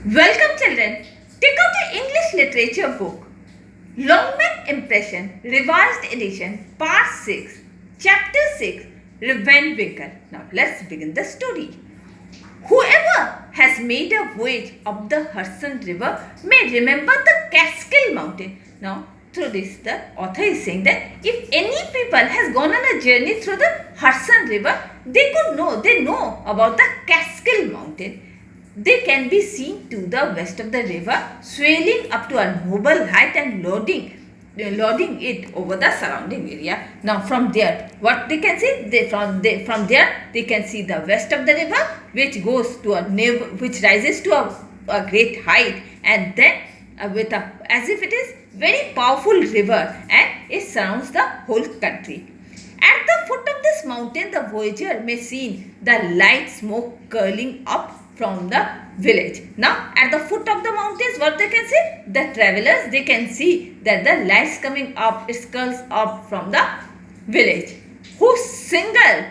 Welcome children. Take out your English literature book. Longman Impression, Revised Edition, Part 6, Chapter 6, Revenge Winkle. Now let's begin the story. Whoever has made a voyage up the Hudson River may remember the Catskill Mountain. Now through this the author is saying that if any people has gone on a journey through the Hudson River, they know about the Catskill Mountain. They can be seen to the west of the river, swelling up to a noble height and loading it over the surrounding area. Now from there, what they can see? From there they can see the west of the river, which goes to which rises to a great height, and then as if it is very powerful river, and it surrounds the whole country. At the foot of this mountain, the voyager may see the light smoke curling up from the village. Now, at the foot of the mountains, what they can see? The travelers, they can see that the lights coming up, it curls up from the village, whose single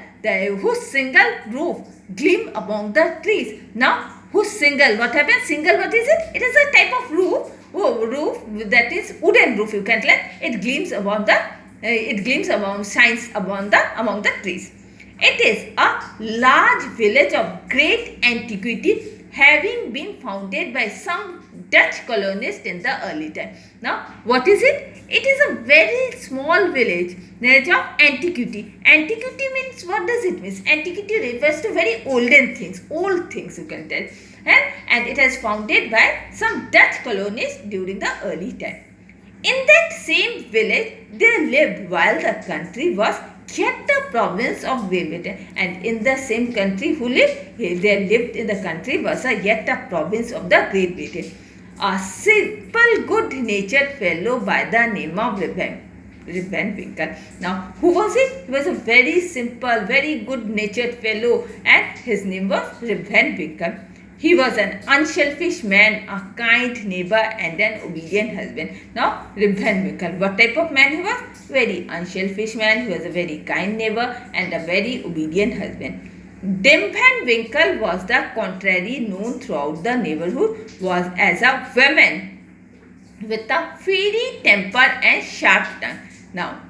roof gleam among the trees. Now, what happens? Single, what is it? It is a type of roof that is wooden roof, you can tell. It gleams among shines among the trees. It is a large village of great antiquity, having been founded by some Dutch colonists in the early time. Now, what is it? It is a very small village of antiquity. Antiquity means, what does it mean? Antiquity refers to very olden things, old things, you can tell. And it was founded by some Dutch colonists during the early time. In that same village, they lived while the country was yet the province of Great Britain. And in the same country they lived in the country was yet a province of the Great Britain. A simple, good-natured fellow by the name of Revenge Winkle. Now, who was it? He was a very simple, very good-natured fellow, and his name was Revenge Winkle. He was an unselfish man, a kind neighbor, and an obedient husband. Now, Revenge Winkle, what type of man he was? Very unselfish man. He was a very kind neighbor and a very obedient husband. Dim Van Winkle was the contrary, known throughout the neighborhood was as a woman with a fiery temper and sharp tongue. Now,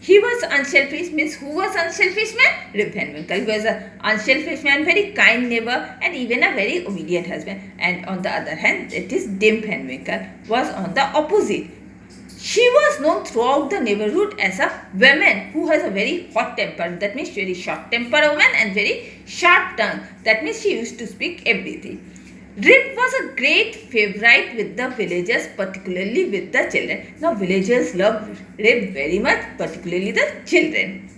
he was unselfish, means who was unselfish man? Revenge Winkle. He was an unselfish man, very kind neighbor, and even a very obedient husband. And on the other hand, it is Dim Van Winkle was on the opposite. She was known throughout the neighborhood as a woman who has a very hot temper. That means very short temper woman and very sharp tongue. That means she used to speak everything. Rip was a great favorite with the villagers, particularly with the children. Now, villagers loved Rip very much, particularly the children,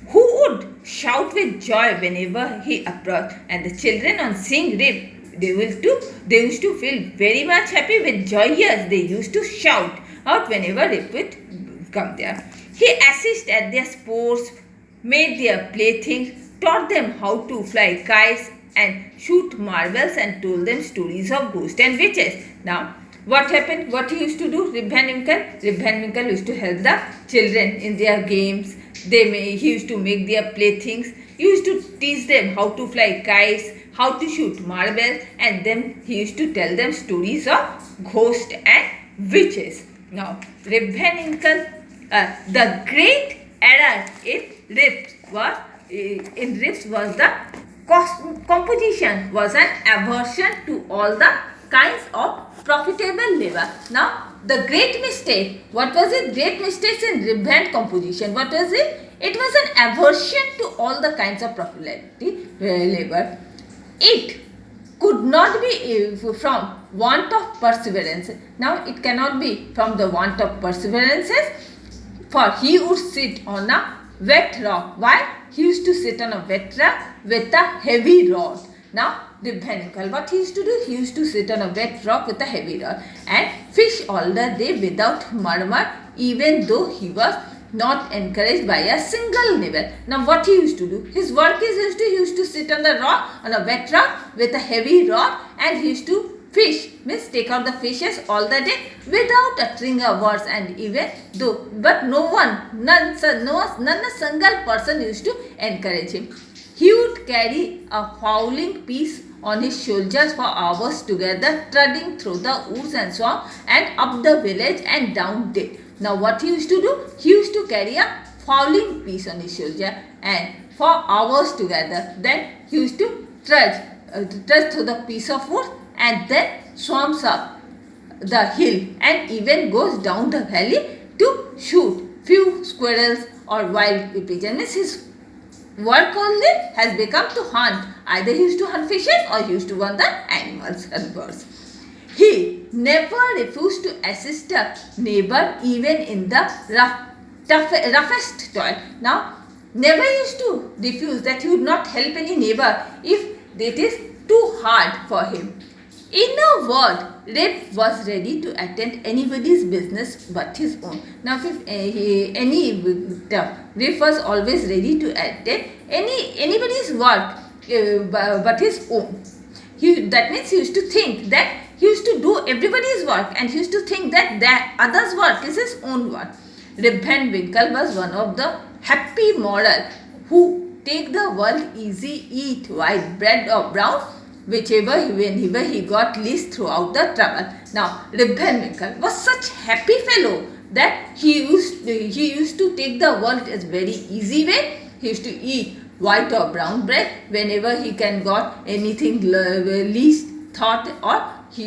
who would shout with joy whenever he approached. And the children, on seeing Rip, they used to feel very much happy with joy. Yes, they used to shout out whenever Rip would come there. He assisted at their sports, made their playthings, taught them how to fly kites and shoot marbles, and told them stories of ghosts and witches. Now, what happened? What he used to do? Revenge Winkle? Revenge Winkle used to help the children in their games. He used to make their playthings. He used to teach them how to fly kites, how to shoot marbles, and then he used to tell them stories of ghosts and witches. Now, Revenge Winkle, the great error in Rips was the composition was an aversion to all the kinds of profitable labor. Now, the great mistake, what was it? Great mistakes in Revenge composition. What was it? It was an aversion to all the kinds of profitability labor. It could not be from want of perseverance. Now, it cannot be from the want of perseverances, for he would sit on a wet rock. Why? He used to sit on a wet rock with a heavy rod. Now, Revenge Winkle, what he used to do? He used to sit on a wet rock with a heavy rod and fish all the day without murmur, even though he was not encouraged by a single neighbor. Now, what he used to do? His work is he used to sit on the rock, on a wet rock with a heavy rod, and he used to fish, means take out the fishes all the day without uttering a word, and even though, but none a single person used to encourage him. He would carry a fowling piece on his shoulders for hours together, trudging through the woods and swamp and up the village and down dale. Now what he used to do? He used to carry a fowling piece on his shoulder and for hours together. Then he used to trudge through the piece of wood and then swamps up the hill and even goes down the valley to shoot few squirrels or wild pigeons. His work only has become to hunt. Either he used to hunt fishes or he used to hunt the animals and birds. He never refused to assist a neighbor even in the roughest toil. Now, never used to refuse that he would not help any neighbor if it is too hard for him. In a word, Rip was ready to attend anybody's business but his own. Now, Rip was always ready to attend anybody's work but his own. That means he used to think that he used to do everybody's work and he used to think that others' work is his own work. Rip Van Winkle was one of the happy moral who take the world easy, eat white bread or brown, whenever he got least throughout the trouble. Now, Rip Van Winkle was such happy fellow that he used to take the world as very easy way. He used to eat white or brown bread whenever he can got anything least thought or he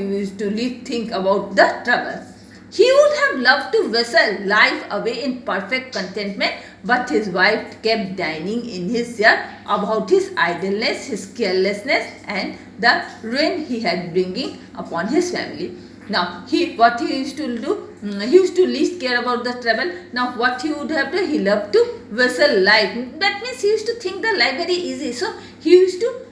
used to think about the trouble. He would have loved to wrestle life away in perfect contentment, but his wife kept dining in his ear about his idleness, his carelessness, and the ruin he had bringing upon his family. Now, what he used to do, he used to least care about the trouble. Now, what he would have done, he loved to wrestle life. That means he used to think the life very easy. So, he used to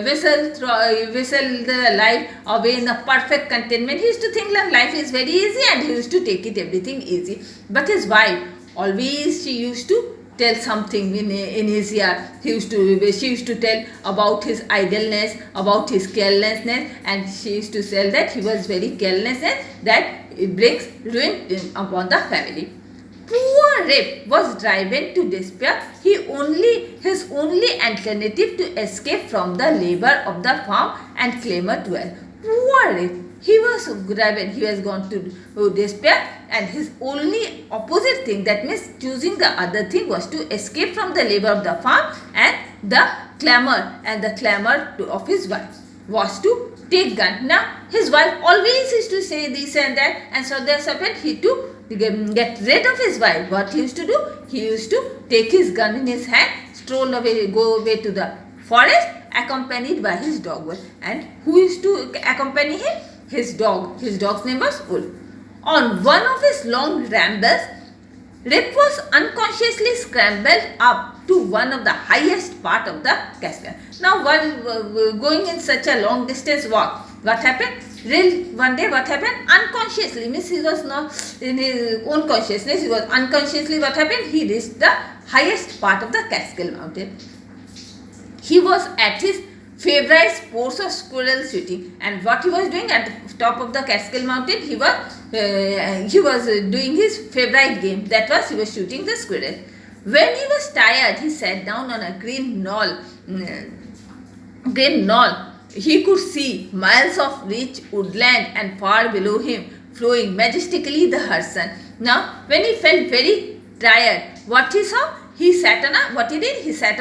whistle the life away in a perfect contentment. He used to think that life is very easy and he used to take it everything easy. But his wife, always she used to tell something in his ear. She used to tell about his idleness, about his carelessness, and she used to say that he was very careless and that it brings ruin upon the family. Poor Rip was driven to despair. His only alternative to escape from the labor of the farm and clamor to wealth. Poor Rip, he was driven, he was gone to despair, and his only opposite thing, that means choosing the other thing, was to escape from the labor of the farm and the clamor of his wife was to take gun. Now, his wife always used to say this and that, and so there happened he to get rid of his wife. What he used to do? He used to take his gun in his hand, stroll away, go away to the forest, accompanied by his dog. And who used to accompany him? His dog. His dog's name was Wolf. On one of his long rambles, Rip was unconsciously scrambled up to one of the highest part of the castle. Now, while going in such a long distance walk, what happened? One day what happened? Unconsciously, means he was not in his own consciousness, he was unconsciously, what happened? He reached the highest part of the Catskill Mountain. He was at his favorite sports of squirrel shooting, and what he was doing at the top of the Catskill Mountain, he was doing his favorite game, that was he was shooting the squirrel. When he was tired, he sat down on a green knoll. He could see miles of rich woodland and far below him flowing majestically the Hudson. Now, when he felt very tired, what he saw? He sat on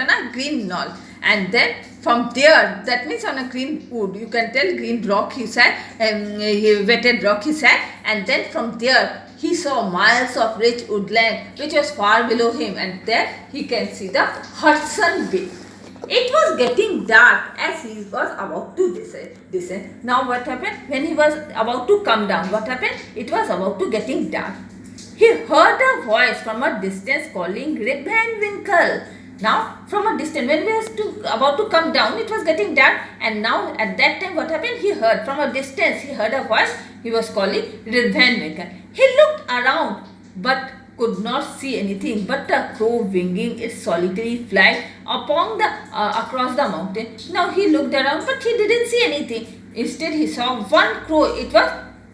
a green knoll, and then from there, that means on a green wood, you can tell green rock he sat, wetted rock he sat, and then from there he saw miles of rich woodland which was far below him, and there he can see the Hudson Bay. It was getting dark as he was about to descend. Now what happened? When he was about to come down, what happened? It was about to getting dark. He heard a voice from a distance calling Rip Van Winkle. Now from a distance, when he was about to come down, it was getting dark, and now at that time what happened? He heard from a distance, he heard a voice, he was calling Rip Van Winkle. He looked around but could not see anything but a crow winging its solitary flight across the mountain. Now he looked around but he didn't see anything. Instead he saw one crow. It was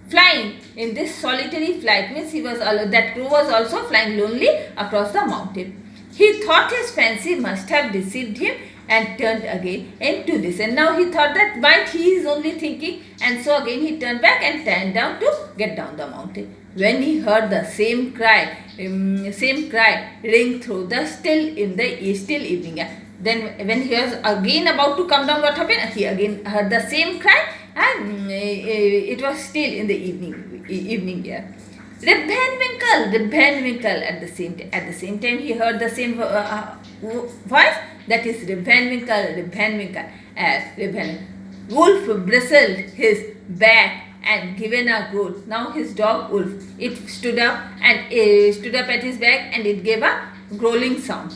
flying in this solitary flight, means that crow was also flying lonely across the mountain. He thought his fancy must have deceived him and turned again into descent. Now he thought that might he is only thinking, and so again he turned back and turned down to get down the mountain. When he heard the same cry ring through the still evening air. Then when he was again about to come down, what happened? He again heard the same cry, and it was still in the evening air. Rip Van Winkle. At the same time, he heard the same voice. That is Rip Van Winkle. As Rip Van Wolf bristled his back and given a growl. Now his dog Wolf, it stood up at his back, and it gave a growling sound.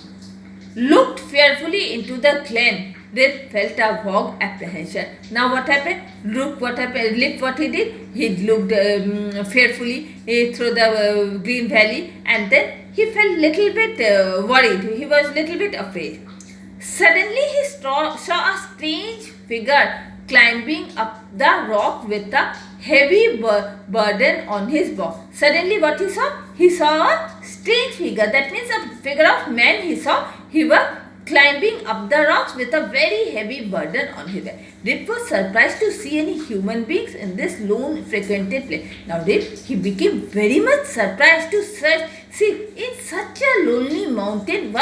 Looked fearfully into the glen. Rip felt a vague apprehension. Now what happened? Look what happened. Rip what he did? He looked fearfully through the green valley, and then he felt little bit worried. He was little bit afraid. Suddenly he saw a strange figure climbing up the rock with a heavy burden on his back. Suddenly what he saw? He saw a strange figure. That means a figure of man he saw. He was climbing up the rocks with a very heavy burden on his back. Rip was surprised to see any human beings in this lone frequented place. Now Rip, he became very much surprised to see in such a lonely mountain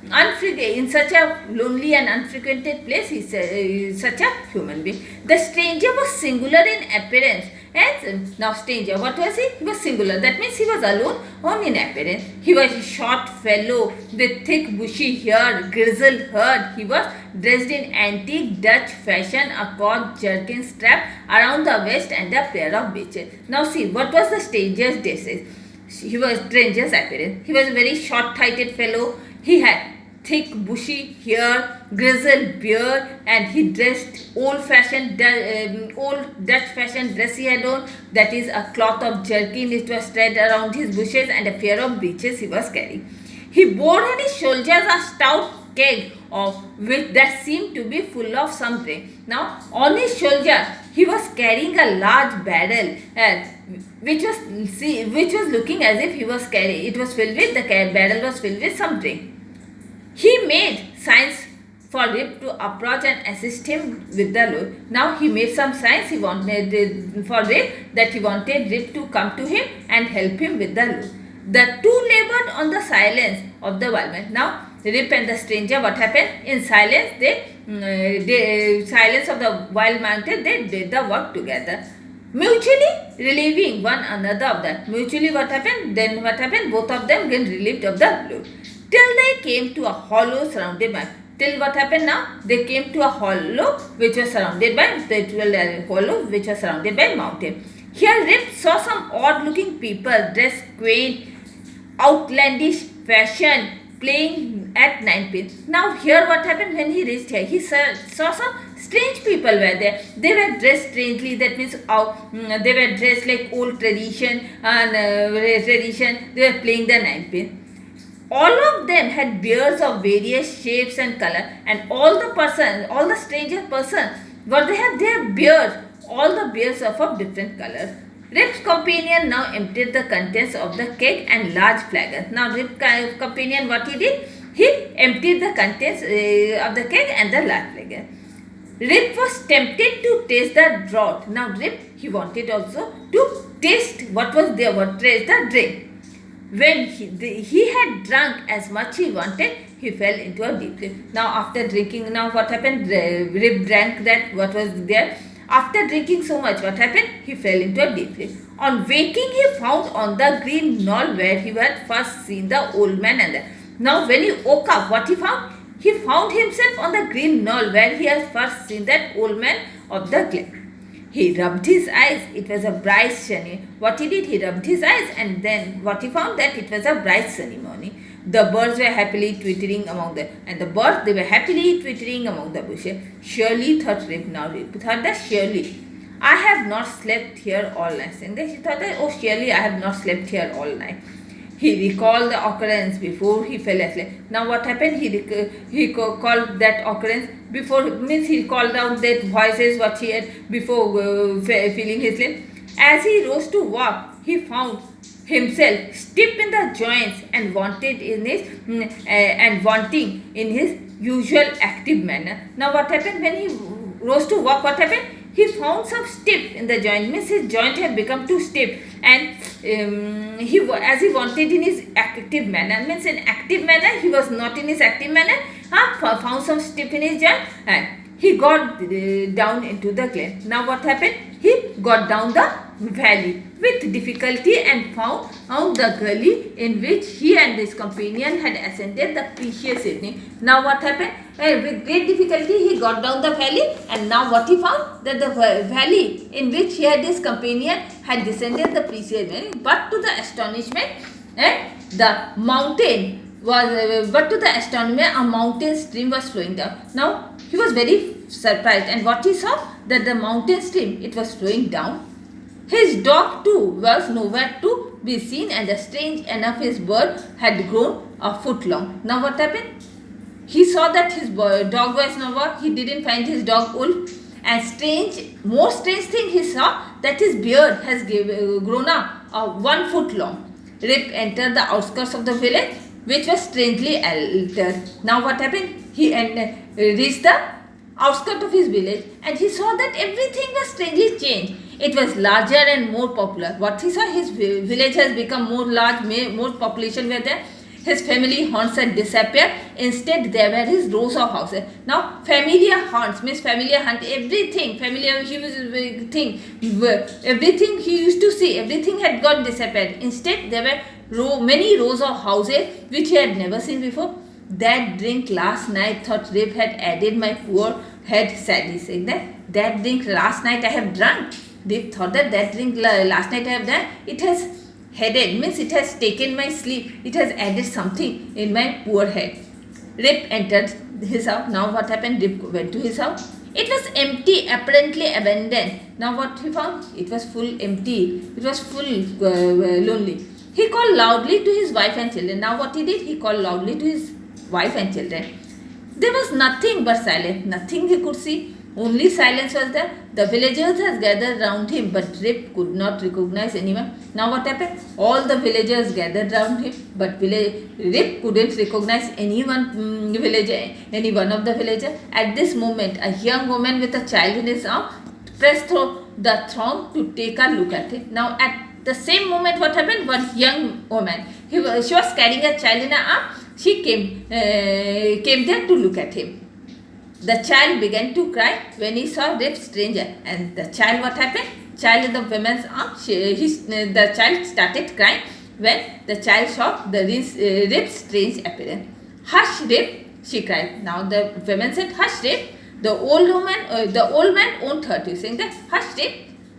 in such a lonely and unfrequented place, he is such a human being. The stranger was singular in appearance. And now stranger, what was he? He was singular. That means he was alone in appearance. He was a short fellow with thick bushy hair, grizzled head. He was dressed in antique Dutch fashion, a cord jerkin strap around the waist and a pair of breeches. Now see, what was the stranger's dress? He was stranger's appearance. He was a very short-heighted fellow. He had thick bushy hair, grizzled beard, and he dressed old Dutch fashion dress he had on. That is a cloth of jerkin. It was tied around his bushes, and a pair of breeches he was carrying. He bore on his shoulders a stout keg that seemed to be full of some drink. Now on his shoulder he was carrying a large barrel, which was looking as if he was carrying. It was filled with barrel was filled with some drink. He made signs for Rip to approach and assist him with the load. Now he made some signs he wanted Rip to come to him and help him with the load. The two labored on the silence of the wild man. Now Rip and the stranger, what happened? In silence, silence of the wild mountain, they did the work together, mutually relieving one another of that. Mutually what happened? Then what happened? Both of them get relieved of the load. Till they came to a hollow surrounded by. Till what happened now? They came to a hollow which was surrounded by mountain. Here Rip saw some odd-looking people dressed quaint, outlandish fashion, playing at ninepins. Now here what happened when he reached here? He saw some strange people were there. They were dressed strangely. That means they were dressed like old tradition and They were playing the ninepin. All of them had beards of various shapes and color, and all the stranger person, what they have beards, all the beards of different colors. Rip's companion now emptied the contents of the keg and large flagon. Now Rip's companion, what he did? He emptied the contents of the keg and the large flagon. Rip was tempted to taste the draught. Now Rip, he wanted also to taste what was there, taste the drink. When he had drunk as much he wanted, he fell into a deep sleep. Now after drinking, now what happened? Rip drank that what was there. After drinking so much, what happened? He fell into a deep sleep. On waking, he found on the green knoll where he had first seen the old man and the. Now when he woke up, what he found? He found himself on the green knoll where he had first seen that old man of the glen. He rubbed his eyes. It was a bright sunny. What he did? He rubbed his eyes, and then what he found? That it was a bright sunny morning. The birds were happily twittering among the bushes. Surely, thought Rip. Now Rip thought that surely I have not slept here all night. And then he thought that, oh, surely I have not slept here all night. He recalled the occurrence before he fell asleep. Now what happened? He called that occurrence before, means he called out that voices what he had before feeling his sleep. As he rose to walk, he found himself stiff in the joints and wanting in his usual active manner. Now what happened when he rose to walk? What happened? He found some stiff in the joint, means his joint had become too stiff, and as he wanted in his active manner, means in active manner he was not in his active manner, found some stiff in his joint, and he got down into the glen. Now what happened? He got down the valley with difficulty and found the gully in which he and his companion had ascended the previous evening. Now what happened? With great difficulty he got down the valley, and now what he found? That the valley in which he and his companion had descended the previous evening, but to the astonishment, the mountain was but to the astonishment a mountain stream was flowing down. Now he was very surprised, and what he saw? That the mountain stream, it was flowing down. His dog too was nowhere to be seen, and strange enough his bird had grown a foot long. Now what happened? He saw that his dog was nowhere. He didn't find his dog Wolf, and more strange thing he saw, that his beard has grown up 1 foot long. Rip entered the outskirts of the village, which was strangely altered. Now what happened? He reached the outskirts of his village, and he saw that everything was strangely changed. It was larger and more popular. What he saw? His village has become more large, more population were there. His family haunts had disappeared. Instead, there were his rows of houses. Now, familiar haunts means familiar hunt. Everything familiar he was everything he used to see, everything had got disappeared. Instead, there were many rows of houses which he had never seen before. That drink last night, thought Rip, had added my poor head sadly, saying that drink last night I have drunk. Rip thought that drink last night I have done, it has headed, means it has taken my sleep, it has added something in my poor head. Rip entered his house. Now what happened? Rip went to his house. It was empty, apparently abandoned. Now what he found? It was full empty. It was full lonely. He called loudly to his wife and children. Now what he did? He called loudly to his wife and children. There was nothing but silence. Nothing he could see. Only silence was there. The villagers had gathered round him, but Rip could not recognize anyone. Now what happened? All the villagers gathered round him, but Rip couldn't recognize any one of the villagers. At this moment, a young woman with a child in his arm pressed through the throng to take a look at him. Now at the same moment, what happened? One young woman, she was carrying a child in her arm. She came there to look at him. The child began to cry when he saw Rip's stranger. And the child, what happened? Child in the woman's arm, the child started crying when the child saw the Rip's strange appearance. Hush, Rip, she cried. Now the woman said, hush, Rip, the old man won't hurt you. Saying that, hush, Rip,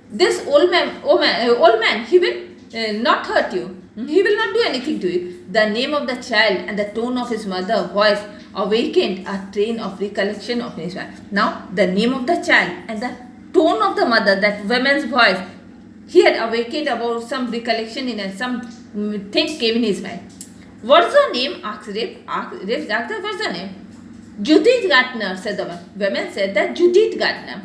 this old man, he will not hurt you. He will not do anything to you. The name of the child and the tone of his mother's voice awakened a train of recollection of his wife. Now, the name of the child and the tone of the mother, that woman's voice, he had awakened about some recollection in it, some thing came in his mind. What's your name? Asked Rip. Rip asked her, what's your name? Judith Gardner, said the woman. Said that, Judith Gardner.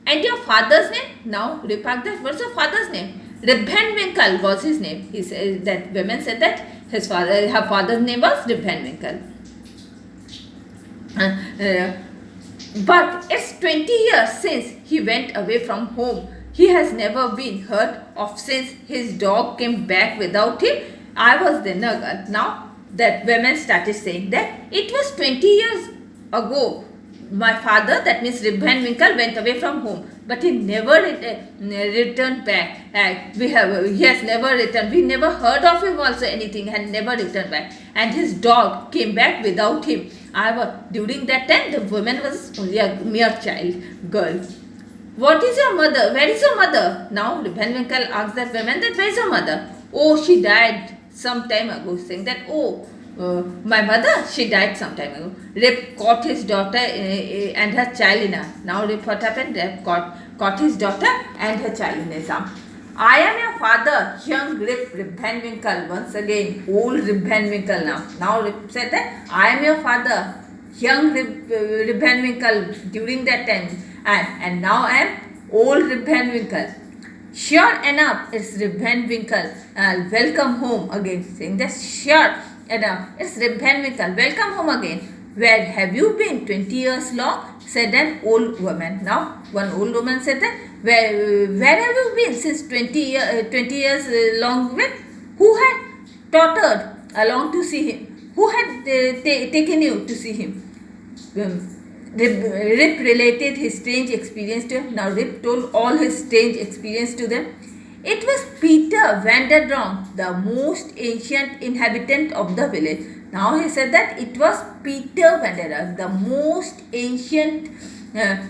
And your father's name? Now, Rip asked that, what's your father's name? Rip Van Winkle was his name. He said that woman said that her father's name was Rip Van Winkle. But it's 20 years since he went away from home. He has never been heard of since his dog came back without him. I was then a girl. Now that woman started saying that it was 20 years ago. My father, that means Rip Van Winkle, went away from home, but he never returned back. He has never returned. We never heard of him also anything, and never returned back. And his dog came back without him. During that time, the woman was only a mere child, girl. What is your mother? Where is your mother? Now, Rip Van Winkle asked that woman that, where is your mother? Oh, she died some time ago, saying that, my mother, she died some time ago. Rip caught his daughter and her child in her. Now Rip, what happened? Rip caught his daughter and her child in his arm. I am your father, young Rip Van Winkle. Once again, old Rip Van Winkle now. Now Rip said that, I am your father, young Rip Van Winkle during that time. And now I am old Rip Van Winkle. Sure enough, it's Rip Van Winkle. Welcome home again. Saying that, sure enough, it's Rip Van Winkle. Welcome home again. Where have you been 20 years long? Said an old woman. Now, one old woman said that, where have you been since 20 years long? Woman? Who had tottered along to see him? Who had taken you to see him? Rip related his strange experience to him. Now Rip told all his strange experience to them. It was Peter Vanderdronk, the most ancient inhabitant of the village. Now he said that it was Peter Vanderdronk, the most ancient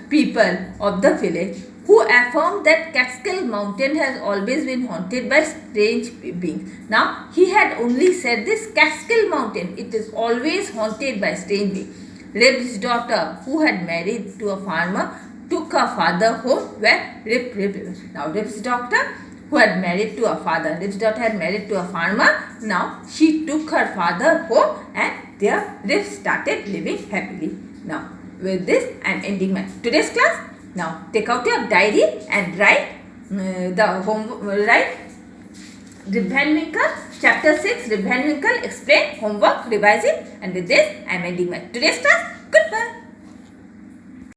people of the village, who affirmed that Catskill Mountain has always been haunted by strange beings. Now he had only said this, Catskill Mountain, it is always haunted by strange beings. Rip's daughter, who had married to a farmer, took her father home where Rip lived. Now Rip's daughter, who had married to a father, Rip's daughter had married to a farmer. Now she took her father home, and there Rip started living happily. Now with this I am ending my today's class. Now take out your diary and write write Rip Van Winkle, chapter 6, Rip Van Winkle, explain, homework, revise it, and with this I am ending my today's class.